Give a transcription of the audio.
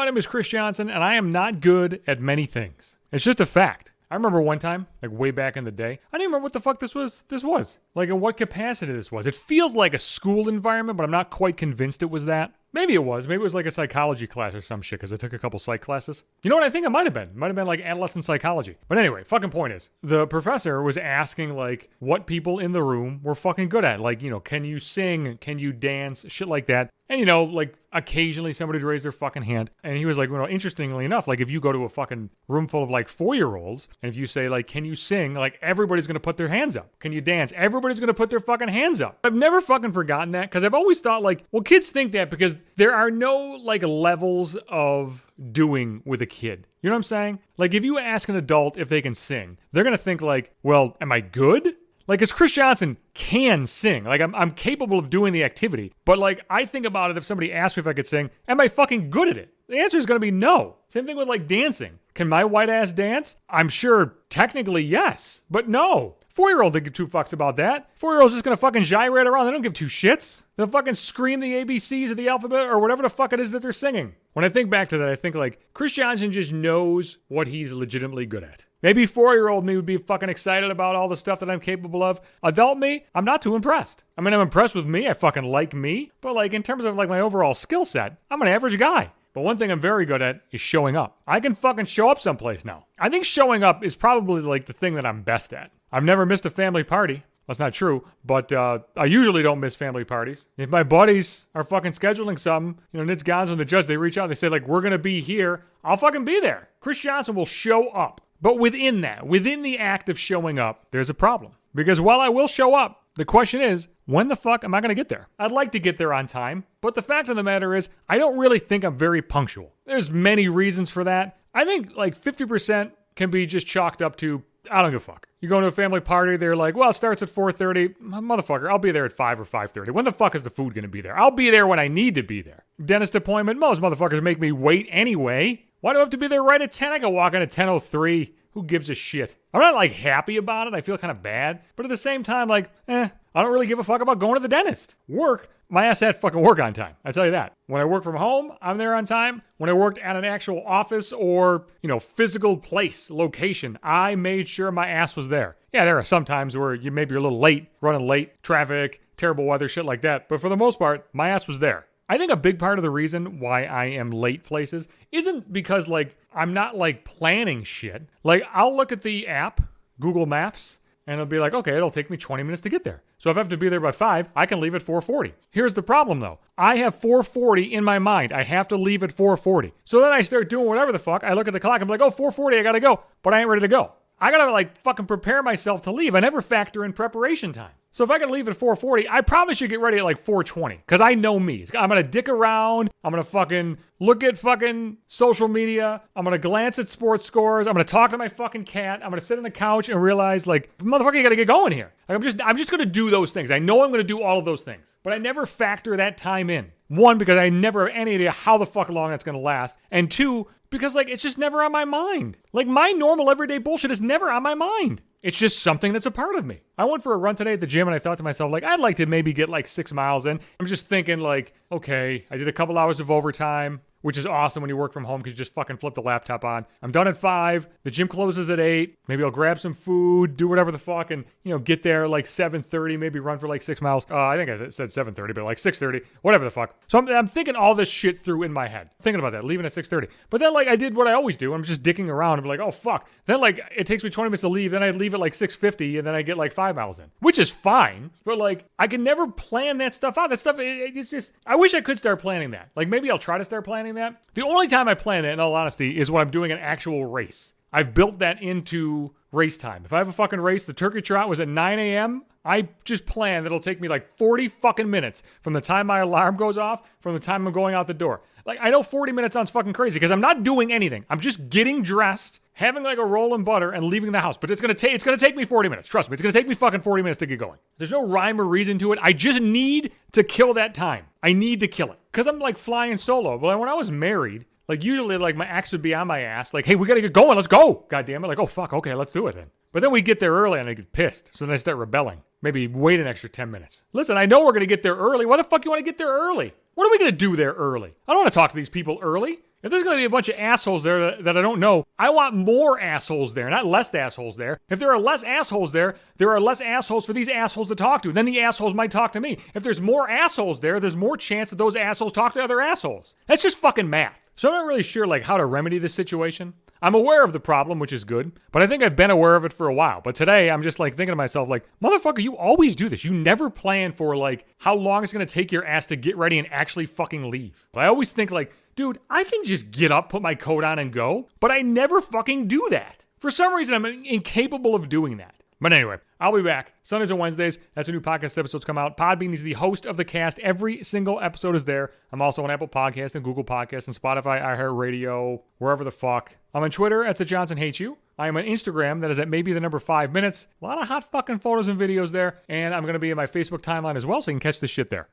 name is Chris Johnson, and I am not good at many things. It's just a fact. I remember one time, like way back in the day, I didn't remember what the fuck this was. Like in what capacity this was. It feels like a school environment, but I'm not quite convinced it was that. Maybe it was. Maybe it was like a psychology class or some shit, because I took a couple psych classes. You know what I think it might have been? It might have been like adolescent psychology. But anyway, fucking point is, the professor was asking like what people in the room were fucking good at. Like, you know, can you sing? Can you dance? Shit like that. And, you know, like occasionally somebody would raise their fucking hand. And he was like, well, interestingly enough, like if you go to a fucking room full of like 4-year-olds, and if you say like, can you sing? Like everybody's going to put their hands up. Can you dance? Everybody's going to put their fucking hands up. I've never fucking forgotten that, because I've always thought like, well, kids think that because there are no like levels of doing with a kid. You know what I'm saying? Like if you ask an adult if they can sing, they're going to think like, well, am I good? Like, as Chris Johnson can sing. Like, I'm capable of doing the activity. But, like, I think about it if somebody asked me if I could sing, am I fucking good at it? The answer is going to be no. Same thing with, like, dancing. Can my white ass dance? I'm sure technically yes, but no. 4-year-old don't give two fucks about that. 4-year-old's just gonna fucking gyrate around. They don't give two shits. They'll fucking scream the ABCs of the alphabet or whatever the fuck it is that they're singing. When I think back to that, I think like, Chris Johnson just knows what he's legitimately good at. Maybe 4-year-old me would be fucking excited about all the stuff that I'm capable of. Adult me, I'm not too impressed. I mean, I'm impressed with me. I fucking like me. But like, in terms of like my overall skill set, I'm an average guy. But one thing I'm very good at is showing up. I can fucking show up someplace now. I think showing up is probably like the thing that I'm best at. I've never missed a family party. That's not true, but I usually don't miss family parties. If my buddies are fucking scheduling something, you know, Nitz Gonzo and the judge, they reach out, they say like, we're going to be here. I'll fucking be there. Chris Johnson will show up. But within that, within the act of showing up, there's a problem. Because while I will show up, the question is, when the fuck am I going to get there? I'd like to get there on time, but the fact of the matter is, I don't really think I'm very punctual. There's many reasons for that. I think like 50% can be just chalked up to, I don't give a fuck. You go to a family party, they're like, well, it starts at 4:30. Motherfucker, I'll be there at 5 or 5:30. When the fuck is the food going to be there? I'll be there when I need to be there. Dentist appointment, most motherfuckers make me wait anyway. Why do I have to be there right at 10? I can walk in at 10:03. Who gives a shit? I'm not like happy about it. I feel kind of bad. But at the same time, like, I don't really give a fuck about going to the dentist. Work, my ass had fucking work on time. I tell you that. When I work from home, I'm there on time. When I worked at an actual office or, you know, physical place, location, I made sure my ass was there. Yeah, there are some times where maybe you're a little late, running late, traffic, terrible weather, shit like that. But for the most part, my ass was there. I think a big part of the reason why I am late places isn't because, like, I'm not, like, planning shit. Like, I'll look at the app, Google Maps, and it'll be like, okay, it'll take me 20 minutes to get there. So if I have to be there by 5, I can leave at 4:40. Here's the problem, though. I have 4:40 in my mind. I have to leave at 4:40. So then I start doing whatever the fuck. I look at the clock. I'm like, oh, 4:40, I gotta go. But I ain't ready to go. I gotta, like, fucking prepare myself to leave. I never factor in preparation time. So if I can leave at 4:40, I probably should get ready at like 4:20. Because I know me. I'm going to dick around. I'm going to fucking look at fucking social media. I'm going to glance at sports scores. I'm going to talk to my fucking cat. I'm going to sit on the couch and realize, like, motherfucker, you got to get going here. Like, I'm just going to do those things. I know I'm going to do all of those things. But I never factor that time in. One, because I never have any idea how the fuck long it's going to last. And two, because, like, it's just never on my mind. Like, my normal everyday bullshit is never on my mind. It's just something that's a part of me. I went for a run today at the gym and I thought to myself, like, I'd like to maybe get like 6 miles in. I'm just thinking like, okay, I did a couple hours of overtime, which is awesome when you work from home because you just fucking flip the laptop on. I'm done at 5. The gym closes at 8. Maybe I'll grab some food, do whatever the fuck, and, you know, get there like 7:30, maybe run for like 6 miles. I think I said 7:30, but like 6:30, whatever the fuck. So I'm thinking all this shit through in my head. Thinking about that, leaving at 6:30. But then like I did what I always do. I'm just dicking around and be like, oh fuck. Then like it takes me 20 minutes to leave. Then I leave at like 6:50 and then I get like 5 miles in, which is fine. But like I can never plan that stuff out. That stuff, it's just, I wish I could start planning that. Like maybe I'll try to start planning that. The only time I plan that, in all honesty, is when I'm doing an actual race. I've built that into race time. If I have a fucking race, the turkey trot was at 9 a.m., I just plan that it'll take me like 40 fucking minutes from the time my alarm goes off, from the time I'm going out the door. Like, I know 40 minutes sounds fucking crazy because I'm not doing anything. I'm just getting dressed, having like a roll and butter, and leaving the house. But it's gonna take me 40 minutes. Trust me, it's gonna take me fucking 40 minutes to get going. There's no rhyme or reason to it. I just need to kill that time. I need to kill it. Because I'm like flying solo. But when I was married, like usually like my ex would be on my ass. Like, hey, we got to get going. Let's go. God damn it. Like, oh, fuck. Okay, let's do it then. But then we get there early and I get pissed. So then I start rebelling. Maybe wait an extra 10 minutes. Listen, I know we're going to get there early. Why the fuck you want to get there early? What are we going to do there early? I don't want to talk to these people early. If there's going to be a bunch of assholes there that I don't know, I want more assholes there, not less assholes there. If there are less assholes there are less assholes for these assholes to talk to. Then the assholes might talk to me. If there's more assholes there, there's more chance that those assholes talk to other assholes. That's just fucking math. So I'm not really sure like how to remedy this situation. I'm aware of the problem, which is good, but I think I've been aware of it for a while. But today, I'm just like thinking to myself, like, motherfucker, you always do this. You never plan for like how long it's going to take your ass to get ready and actually fucking leave. But I always think like, dude, I can just get up, put my coat on and go, but I never fucking do that. For some reason, I'm incapable of doing that. But anyway, I'll be back Sundays and Wednesdays. That's when new podcast episodes come out. Podbean is the host of the cast. Every single episode is there. I'm also on Apple Podcasts and Google Podcasts and Spotify, iHeartRadio, wherever the fuck. I'm on Twitter at @JohnsonHateYou. I am on Instagram, that is at maybe the number 5 minutes. A lot of hot fucking photos and videos there. And I'm going to be in my Facebook timeline as well, so you can catch this shit there.